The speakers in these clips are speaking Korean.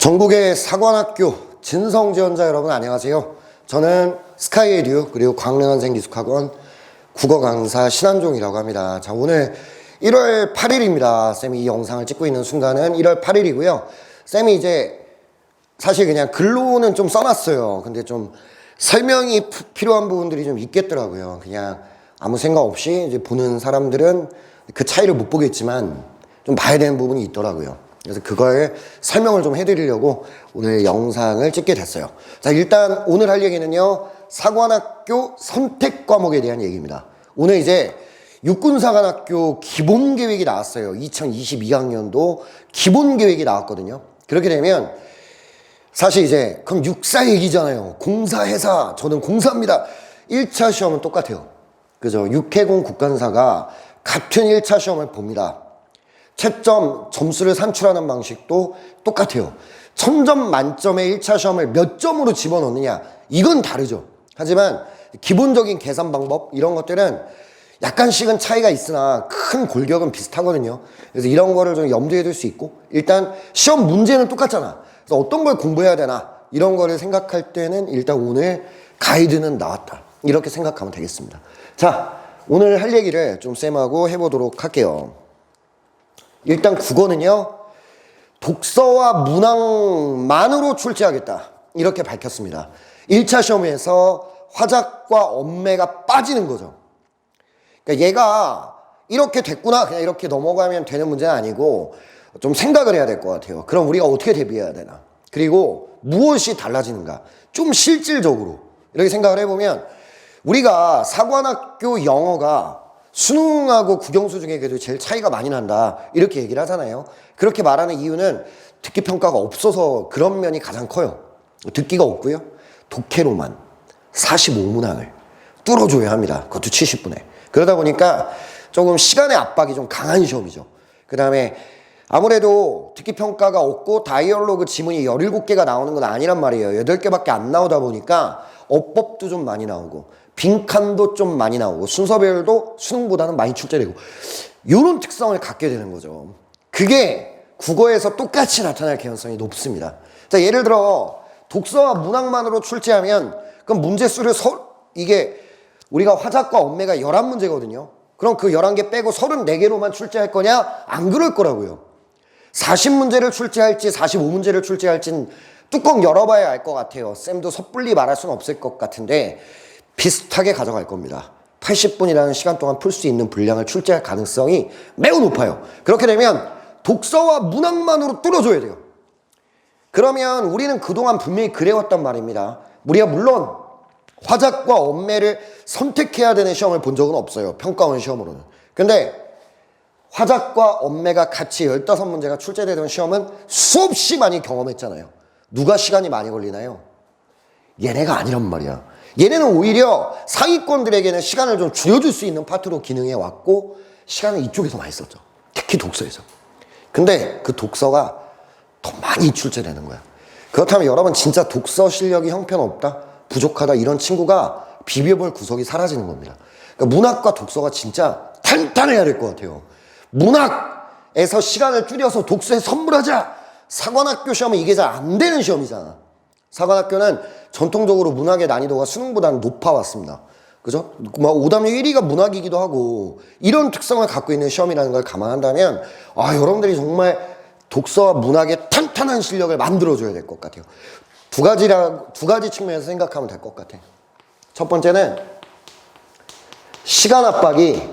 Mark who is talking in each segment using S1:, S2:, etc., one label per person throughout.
S1: 전국의 사관학교 진성지원자 여러분 안녕하세요. 저는 스카이에듀 그리고 광릉한생 기숙학원 국어 강사 신한종이라고 합니다. 자, 오늘 1월 8일입니다. 쌤이 이 영상을 찍고 있는 순간은 1월 8일이고요. 쌤이 이제 사실 그냥 글로는 좀 써놨어요. 근데 좀 설명이 필요한 부분들이 좀 있겠더라고요. 그냥 아무 생각 없이 이제 보는 사람들은 그 차이를 못 보겠지만 좀 봐야 되는 부분이 있더라고요. 그래서 그거에 설명을 좀 해드리려고 오늘 영상을 찍게 됐어요. 자, 일단 오늘 할 얘기는요, 사관학교 선택 과목에 대한 얘기입니다. 오늘 이제 육군사관학교 기본계획이 나왔어요. 2022학년도 기본계획이 나왔거든요. 그렇게 되면 사실 이제 그럼 육사 얘기잖아요. 공사해사, 저는 공사입니다. 1차 시험은 똑같아요. 그죠? 육해공 국간사가 같은 1차 시험을 봅니다. 채점, 점수를 산출하는 방식도 똑같아요. 1000점 만점에 1차 시험을 몇 점으로 집어넣느냐, 이건 다르죠. 하지만 기본적인 계산 방법, 이런 것들은 약간씩은 차이가 있으나 큰 골격은 비슷하거든요. 그래서 이런 거를 좀 염두에 둘 수 있고, 일단 시험 문제는 똑같잖아. 그래서 어떤 걸 공부해야 되나, 이런 거를 생각할 때는 일단 오늘 가이드는 나왔다, 이렇게 생각하면 되겠습니다. 자, 오늘 할 얘기를 좀 쌤하고 해보도록 할게요. 일단 국어는요, 독서와 문학만으로 출제하겠다, 이렇게 밝혔습니다. 1차 시험에서 화작과 언매가 빠지는 거죠. 그러니까 얘가 이렇게 됐구나, 그냥 이렇게 넘어가면 되는 문제는 아니고 좀 생각을 해야 될 것 같아요. 그럼 우리가 어떻게 대비해야 되나, 그리고 무엇이 달라지는가, 좀 실질적으로 이렇게 생각을 해보면, 우리가 사관학교 영어가 수능하고 국영수 중에 그래도 제일 차이가 많이 난다, 이렇게 얘기를 하잖아요. 그렇게 말하는 이유는 듣기 평가가 없어서 그런 면이 가장 커요. 듣기가 없고요, 독해로만 45문항을 뚫어줘야 합니다. 그것도 70분에. 그러다 보니까 조금 시간의 압박이 좀 강한 시험이죠. 그 다음에 아무래도 듣기 평가가 없고 다이얼로그 지문이 17개가 나오는 건 아니란 말이에요. 8개밖에 안 나오다 보니까 어법도 좀 많이 나오고 빈칸도 좀 많이 나오고 순서별도 수능보다는 많이 출제되고, 이런 특성을 갖게 되는 거죠. 그게 국어에서 똑같이 나타날 가능성이 높습니다. 자, 예를 들어 독서와 문학만으로 출제하면 그럼 문제수를 이게 우리가 화작과 언매가 11문제거든요. 그럼 그 11개 빼고 34개로만 출제할 거냐? 안 그럴 거라고요. 40문제를 출제할지 45문제를 출제할지는 뚜껑 열어봐야 알 것 같아요. 쌤도 섣불리 말할 수는 없을 것 같은데 비슷하게 가져갈 겁니다. 80분이라는 시간 동안 풀 수 있는 분량을 출제할 가능성이 매우 높아요. 그렇게 되면 독서와 문학만으로 뚫어줘야 돼요. 그러면 우리는 그동안 분명히 그래왔단 말입니다. 우리가 물론 화작과 언매를 선택해야 되는 시험을 본 적은 없어요. 평가원 시험으로는. 근데 화작과 언매가 같이 15문제가 출제되던 시험은 수없이 많이 경험했잖아요. 누가 시간이 많이 걸리나요? 얘네가 아니란 말이야. 얘네는 오히려 상위권들에게는 시간을 좀 줄여줄 수 있는 파트로 기능해 왔고, 시간을 이쪽에서 많이 썼죠. 특히 독서에서. 근데 그 독서가 더 많이 출제되는 거야. 그렇다면 여러분, 진짜 독서 실력이 형편없다, 부족하다, 이런 친구가 비벼볼 구석이 사라지는 겁니다. 그러니까 문학과 독서가 진짜 탄탄해야 될 것 같아요. 문학에서 시간을 줄여서 독서에 선물하자. 사관학교 시험은 이게 잘 안 되는 시험이잖아. 사관학교는 전통적으로 문학의 난이도가 수능보다는 높아왔습니다. 그죠? 오답률 1위가 문학이기도 하고, 이런 특성을 갖고 있는 시험이라는 걸 감안한다면, 여러분들이 정말 독서와 문학의 탄탄한 실력을 만들어줘야 될 것 같아요. 두 가지 측면에서 생각하면 될 것 같아. 첫 번째는 시간 압박이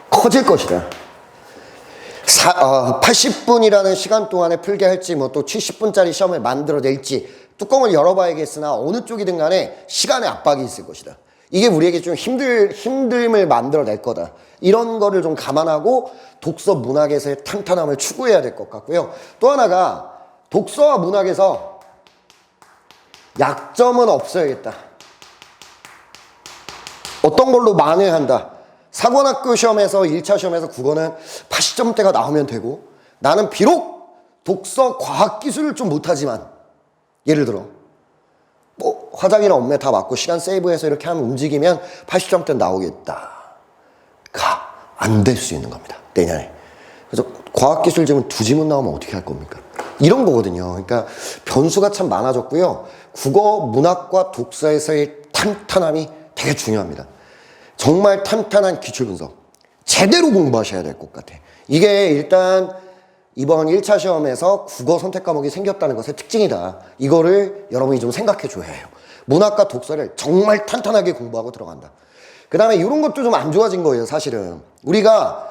S1: 커질 것이다. 80분이라는 시간 동안에 풀게 할지, 또 70분짜리 시험을 만들어낼지 뚜껑을 열어봐야겠으나 어느 쪽이든 간에 시간의 압박이 있을 것이다. 이게 우리에게 좀 힘듦을 만들어낼 거다. 이런 거를 좀 감안하고 독서 문학에서의 탄탄함을 추구해야 될 것 같고요. 또 하나가, 독서와 문학에서 약점은 없어야겠다. 어떤 걸로 만회한다. 사관학교 시험에서 1차 시험에서 국어는 80점대가 나오면 되고, 나는 비록 독서 과학기술을 좀 못하지만, 예를 들어 화작이나 언매 다 맞고 시간 세이브해서 이렇게 하면 움직이면 80점대 나오겠다. 안 될 수 있는 겁니다, 내년에. 그래서 과학기술 지문 2지문 나오면 어떻게 할 겁니까? 이런 거거든요. 그러니까 변수가 참 많아졌고요. 국어, 문학과 독서에서의 탄탄함이 되게 중요합니다. 정말 탄탄한 기출분석 제대로 공부하셔야 될 것 같아. 이게 일단 이번 1차 시험에서 국어 선택 과목이 생겼다는 것의 특징이다. 이거를 여러분이 좀 생각해 줘야 해요. 문학과 독서를 정말 탄탄하게 공부하고 들어간다. 그 다음에 이런 것도 좀 안 좋아진 거예요. 사실은 우리가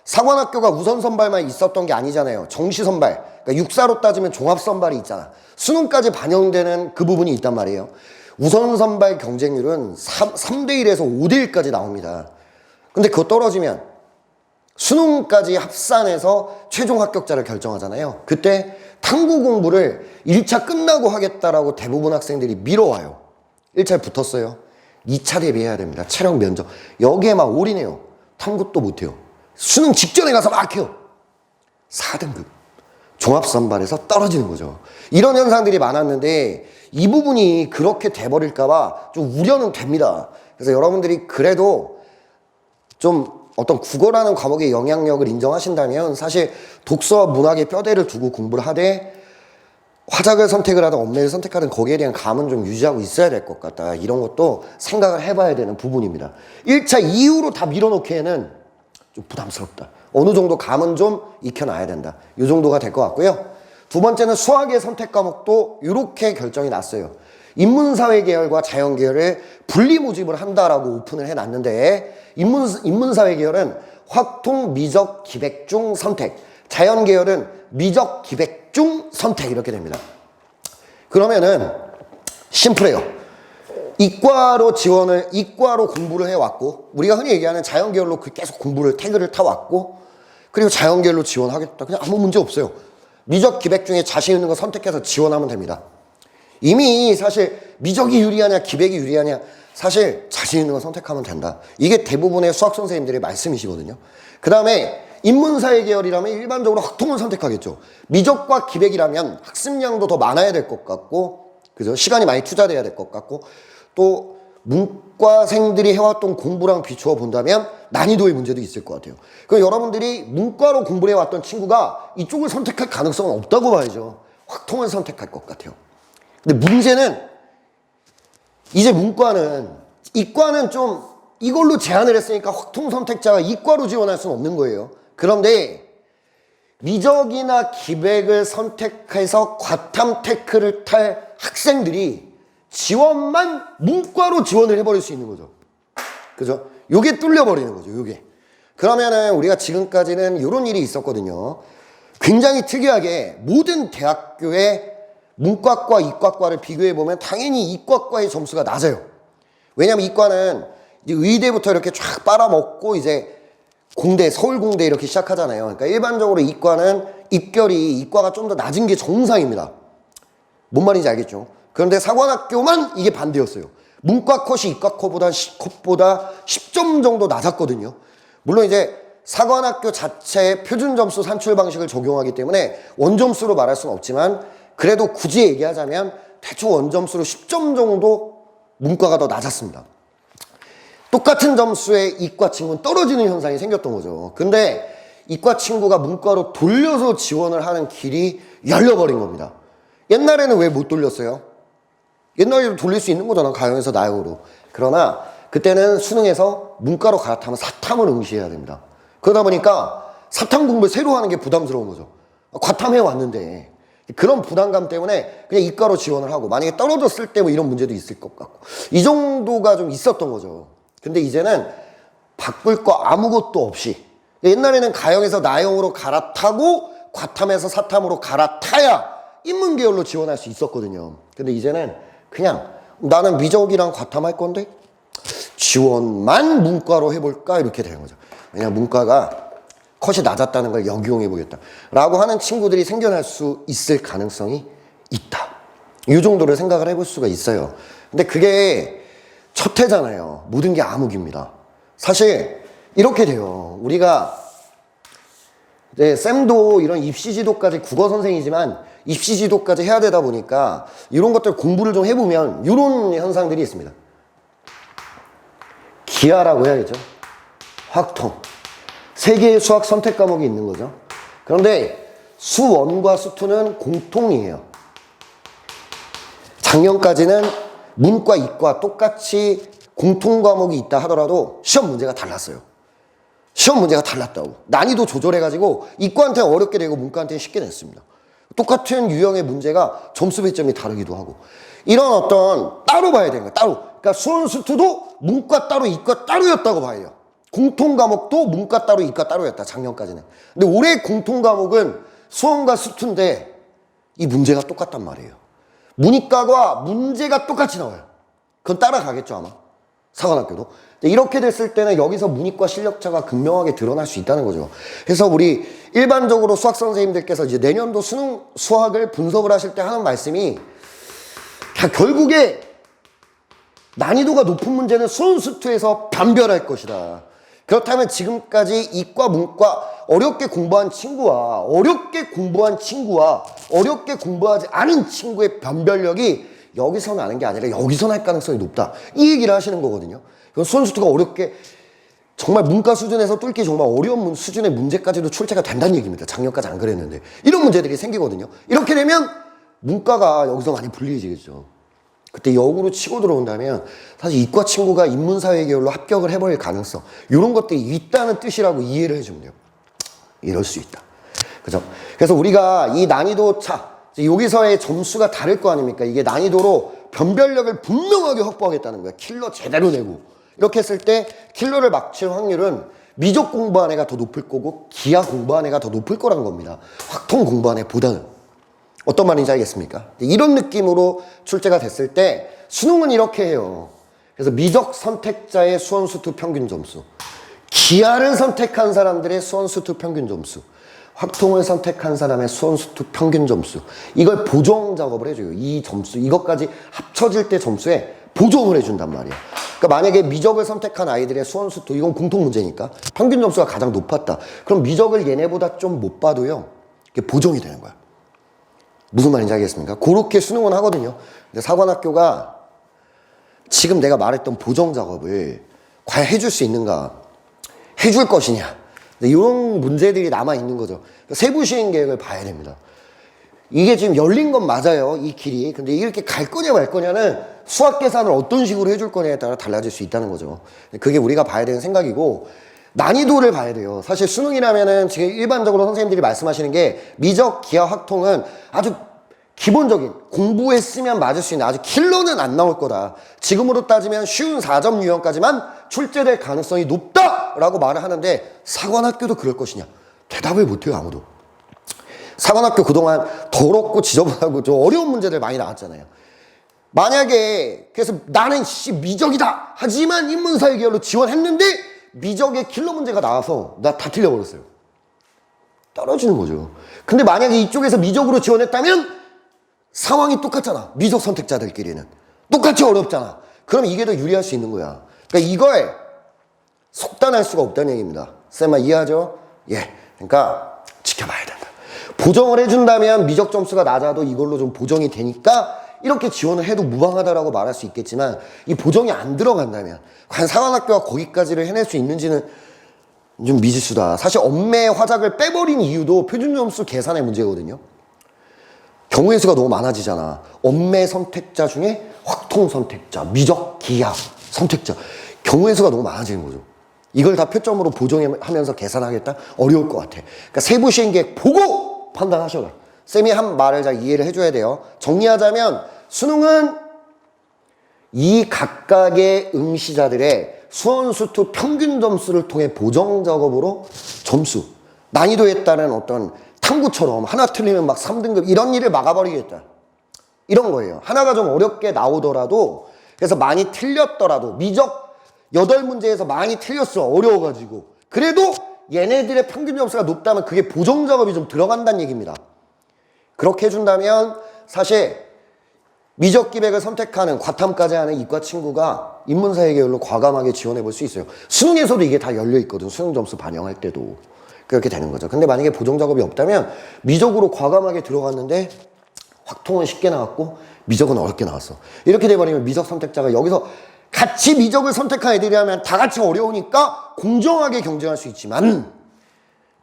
S1: 사관학교가 우선 선발만 있었던 게 아니잖아요. 정시 선발, 그러니까 육사로 따지면 종합 선발이 있잖아. 수능까지 반영되는 그 부분이 있단 말이에요. 우선 선발 경쟁률은 3대 1에서 5대 1까지 나옵니다. 근데 그거 떨어지면 수능까지 합산해서 최종 합격자를 결정하잖아요. 그때 탐구 공부를 1차 끝나고 하겠다라고 대부분 학생들이 미뤄와요. 1차에 붙었어요. 2차 대비해야 됩니다. 체력 면접. 여기에 막 올인해요. 탐구도 못해요. 수능 직전에 가서 막 해요. 4등급. 종합선발에서 떨어지는 거죠. 이런 현상들이 많았는데 이 부분이 그렇게 돼버릴까봐 좀 우려는 됩니다. 그래서 여러분들이 그래도 좀 어떤 국어라는 과목의 영향력을 인정하신다면 사실 독서와 문학의 뼈대를 두고 공부를 하되 화작을 선택을 하든 업무를 선택하든 거기에 대한 감은 좀 유지하고 있어야 될 것 같다. 이런 것도 생각을 해봐야 되는 부분입니다. 1차 이후로 다 밀어놓기에는 좀 부담스럽다. 어느 정도 감은 좀 익혀놔야 된다. 이 정도가 될 것 같고요. 두 번째는 수학의 선택 과목도 이렇게 결정이 났어요. 인문사회 계열과 자연 계열을 분리 모집을 한다라고 오픈을 해놨는데 인문사회 계열은 확통, 미적, 기백 중 선택, 자연 계열은 미적, 기백 중 선택 이렇게 됩니다. 그러면은 심플해요. 이과로 공부를 해왔고 우리가 흔히 얘기하는 자연 계열로 계속 태그를 타왔고 그리고 자연 계열로 지원하겠다. 그냥 아무 문제 없어요. 미적, 기백 중에 자신 있는 거 선택해서 지원하면 됩니다. 이미 사실 미적이 유리하냐 기백이 유리하냐 사실 자신 있는 거 선택하면 된다. 이게 대부분의 수학 선생님들의 말씀이시거든요. 그 다음에 인문사회 계열이라면 일반적으로 학통을 선택하겠죠. 미적과 기백이라면 학습량도 더 많아야 될 것 같고 그죠? 시간이 많이 투자돼야 될 것 같고 또 문과생들이 해왔던 공부랑 비추어 본다면 난이도의 문제도 있을 것 같아요. 그럼 여러분들이 문과로 공부를 해왔던 친구가 이쪽을 선택할 가능성은 없다고 봐야죠. 확통을 선택할 것 같아요. 근데 문제는 이제 이과는 좀 이걸로 제한을 했으니까 확통 선택자가 이과로 지원할 수는 없는 거예요. 그런데 미적이나 기백을 선택해서 과탐 테크를 탈 학생들이 지원만 문과로 지원을 해버릴 수 있는 거죠. 그죠? 요게 뚫려버리는 거죠. 요게. 그러면은 우리가 지금까지는 이런 일이 있었거든요. 굉장히 특이하게 모든 대학교의 문과과 이과과를 비교해보면 당연히 이과과의 점수가 낮아요. 왜냐면 이과는 이제 의대부터 이렇게 쫙 빨아먹고 이제 공대, 서울공대 이렇게 시작하잖아요. 그러니까 일반적으로 이과는 입결이 이과가 좀 더 낮은 게 정상입니다. 뭔 말인지 알겠죠? 그런데 사관학교만 이게 반대였어요. 문과 컷이 이과 컷보다 10점 정도 낮았거든요. 물론 이제 사관학교 자체의 표준 점수 산출 방식을 적용하기 때문에 원점수로 말할 수는 없지만 그래도 굳이 얘기하자면 대충 원점수로 10점 정도 문과가 더 낮았습니다. 똑같은 점수의 이과 친구는 떨어지는 현상이 생겼던 거죠. 근데 이과 친구가 문과로 돌려서 지원을 하는 길이 열려버린 겁니다. 옛날에는 왜 못 돌렸어요? 옛날에도 돌릴 수 있는 거잖아. 가형에서 나형으로. 그러나 그때는 수능에서 문과로 갈아타면 사탐을 응시해야 됩니다. 그러다 보니까 사탐 공부를 새로 하는 게 부담스러운 거죠. 과탐해 왔는데 그런 부담감 때문에 그냥 이과로 지원을 하고 만약에 떨어졌을 때 뭐 이런 문제도 있을 것 같고 이 정도가 좀 있었던 거죠. 근데 이제는 바꿀 거 아무것도 없이 옛날에는 가형에서 나형으로 갈아타고 과탐에서 사탐으로 갈아타야 인문계열로 지원할 수 있었거든요. 근데 이제는 그냥 나는 미적이랑 과탐할 건데 지원만 문과로 해볼까 이렇게 되는 거죠. 왜냐면 문과가 컷이 낮았다는 걸 역이용해 보겠다 라고 하는 친구들이 생겨날 수 있을 가능성이 있다. 이 정도를 생각을 해볼 수가 있어요. 근데 그게 첫 해잖아요. 모든 게 암흑입니다. 사실 이렇게 돼요. 우리가 이제 쌤도 이런 입시 지도까지 국어 선생이지만 입시 지도까지 해야 되다 보니까 이런 것들 공부를 좀 해보면 이런 현상들이 있습니다. 기하라고 해야겠죠. 확통. 세 개의 수학 선택 과목이 있는 거죠. 그런데 수1과 수2는 공통이에요. 작년까지는 문과, 이과 똑같이 공통 과목이 있다 하더라도 시험 문제가 달랐어요. 시험 문제가 달랐다고. 난이도 조절해가지고 이과한테는 어렵게 되고 문과한테는 쉽게 냈습니다. 똑같은 유형의 문제가 점수 배점이 다르기도 하고. 이런 어떤 따로 봐야 되는 거예요. 따로. 그러니까 수원, 수2도 문과 따로, 이과 따로였다고 봐야 돼요. 공통 과목도 문과 따로, 이과 따로였다. 작년까지는. 근데 올해 공통 과목은 수원과 수2인데 이 문제가 똑같단 말이에요. 문이과가 문제가 똑같이 나와요. 그건 따라가겠죠, 아마. 사관학교도. 이렇게 됐을 때는 여기서 문이과 실력차가 극명하게 드러날 수 있다는 거죠. 그래서 우리 일반적으로 수학 선생님들께서 이제 내년도 수능 수학을 분석을 하실 때 하는 말씀이 결국에 난이도가 높은 문제는 수원, 수2에서 변별할 것이다. 그렇다면 지금까지 이과, 문과 어렵게 공부한 친구와 어렵게 공부하지 않은 친구의 변별력이 여기서 나는 게 아니라 여기서 날 가능성이 높다. 이 얘기를 하시는 거거든요. 수원, 수2가 어렵게 정말 문과 수준에서 뚫기 정말 어려운 수준의 문제까지도 출제가 된다는 얘기입니다. 작년까지 안 그랬는데. 이런 문제들이 생기거든요. 이렇게 되면 문과가 여기서 많이 불리해지겠죠. 그때 역으로 치고 들어온다면 사실 이과 친구가 인문사회 계열로 합격을 해버릴 가능성, 이런 것들이 있다는 뜻이라고 이해를 해주면 돼요. 이럴 수 있다. 그죠? 그래서 우리가 이 난이도 차, 여기서의 점수가 다를 거 아닙니까? 이게 난이도로 변별력을 분명하게 확보하겠다는 거야. 킬러 제대로 내고. 이렇게 했을 때 킬러를 막칠 확률은 미적 공부한 애가 더 높을 거고 기하 공부한 애가 더 높을 거란 겁니다. 확통 공부한 애보다는. 어떤 말인지 알겠습니까? 이런 느낌으로 출제가 됐을 때 수능은 이렇게 해요. 그래서 미적 선택자의 수원, 수2 평균 점수, 기하를 선택한 사람들의 수원, 수2 평균 점수, 확통을 선택한 사람의 수원, 수2 평균 점수, 이걸 보정 작업을 해줘요. 이 점수, 이것까지 합쳐질 때 점수에 보정을 해준단 말이에요. 그러니까 만약에 미적을 선택한 아이들의 수원, 수2, 이건 공통 문제니까 평균 점수가 가장 높았다. 그럼 미적을 얘네보다 좀 못 봐도요, 이게 보정이 되는 거야. 무슨 말인지 알겠습니까? 그렇게 수능은 하거든요. 근데 사관학교가 지금 내가 말했던 보정 작업을 과연 해줄 수 있는가? 해줄 것이냐? 이런 문제들이 남아있는 거죠. 세부 시행 계획을 봐야 됩니다. 이게 지금 열린 건 맞아요, 이 길이. 근데 이렇게 갈 거냐 말 거냐는 수학 계산을 어떤 식으로 해줄 거냐에 따라 달라질 수 있다는 거죠. 그게 우리가 봐야 되는 생각이고, 난이도를 봐야 돼요. 사실 수능이라면은 지금 일반적으로 선생님들이 말씀하시는 게 미적, 기하, 확통은 아주 기본적인, 공부했으면 맞을 수 있는 아주 킬러는 안 나올 거다. 지금으로 따지면 쉬운 4점 유형까지만 출제될 가능성이 높다라고 말을 하는데 사관학교도 그럴 것이냐? 대답을 못해요, 아무도. 사관학교 그동안 더럽고 지저분하고 좀 어려운 문제들 많이 나왔잖아요. 만약에 그래서 나는 미적이다 하지만 인문사회 계열로 지원했는데 미적의 킬러 문제가 나와서 나 다 틀려버렸어요. 떨어지는 거죠. 근데 만약에 이쪽에서 미적으로 지원했다면 상황이 똑같잖아. 미적 선택자들끼리는. 똑같이 어렵잖아. 그럼 이게 더 유리할 수 있는 거야. 그러니까 이거에 속단할 수가 없다는 얘기입니다. 쌤아 이해하죠? 예. 그러니까 지켜봐야 된다. 보정을 해준다면 미적 점수가 낮아도 이걸로 좀 보정이 되니까 이렇게 지원을 해도 무방하다라고 말할 수 있겠지만 이 보정이 안 들어간다면 과연 사관학교가 거기까지를 해낼 수 있는지는 좀 미지수다. 사실 엄매의 화작을 빼버린 이유도 표준 점수 계산의 문제거든요. 경우의 수가 너무 많아지잖아. 엄매 선택자 중에 확통 선택자, 미적, 기하 선택자, 경우의 수가 너무 많아지는 거죠. 이걸 다 표점으로 보정하면서 계산하겠다? 어려울 것 같아. 그러니까 세부 시행계획 보고 판단하셔라. 쌤이 한 말을 잘 이해를 해줘야 돼요. 정리하자면 수능은 이 각각의 응시자들의 수원, 수2 평균 점수를 통해 보정 작업으로 점수, 난이도에 따른 어떤 탐구처럼 하나 틀리면 막 3등급 이런 일을 막아버리겠다. 이런 거예요. 하나가 좀 어렵게 나오더라도, 그래서 많이 틀렸더라도, 미적 8문제에서 많이 틀렸어. 어려워가지고. 그래도 얘네들의 평균 점수가 높다면 그게 보정 작업이 좀 들어간다는 얘기입니다. 그렇게 해준다면 사실 미적 기백을 선택하는 과탐까지 하는 이과 친구가 인문사회 계열로 과감하게 지원해 볼 수 있어요. 수능에서도 이게 다 열려 있거든. 수능 점수 반영할 때도. 그렇게 되는 거죠. 근데 만약에 보정 작업이 없다면 미적으로 과감하게 들어갔는데 확통은 쉽게 나왔고 미적은 어렵게 나왔어. 이렇게 돼버리면 미적 선택자가 여기서 같이 미적을 선택한 애들이라면 다 같이 어려우니까 공정하게 경쟁할 수 있지만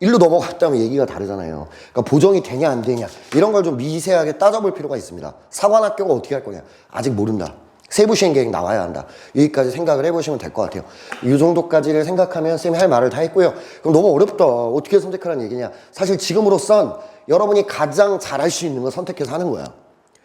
S1: 일로 넘어갔다면 얘기가 다르잖아요. 그러니까 보정이 되냐 안 되냐 이런 걸 좀 미세하게 따져볼 필요가 있습니다. 사관학교가 어떻게 할 거냐 아직 모른다. 세부 시행 계획 나와야 한다. 여기까지 생각을 해보시면 될 것 같아요. 이 정도까지를 생각하면 쌤이 할 말을 다 했고요. 그럼 너무 어렵다. 어떻게 선택하라는 얘기냐. 사실 지금으로선 여러분이 가장 잘할 수 있는 걸 선택해서 하는 거야.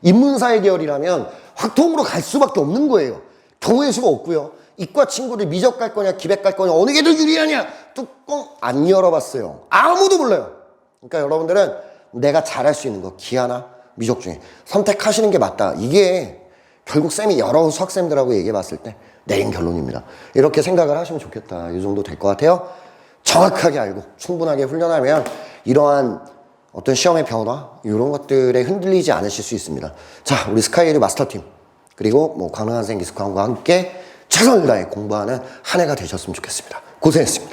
S1: 인문사회 계열이라면 확통으로 갈 수밖에 없는 거예요. 경우의 수가 없고요. 이과 친구들 미적 갈 거냐 기백 갈 거냐 어느 게 더 유리하냐 뚜껑 안 열어봤어요. 아무도 몰라요. 그러니까 여러분들은 내가 잘할 수 있는 거 기하나 미적 중에 선택하시는 게 맞다. 이게 결국 쌤이 여러 수학생들하고 얘기해 봤을 때 내린 결론입니다. 이렇게 생각을 하시면 좋겠다. 이 정도 될 것 같아요. 정확하게 알고 충분하게 훈련하면 이러한 어떤 시험의 변화 이런 것들에 흔들리지 않으실 수 있습니다. 자, 우리 스카이에듀 마스터팀 그리고 뭐 강릉한생 기숙학원과 함께 최선을 다해 공부하는 한 해가 되셨으면 좋겠습니다. 고생했습니다.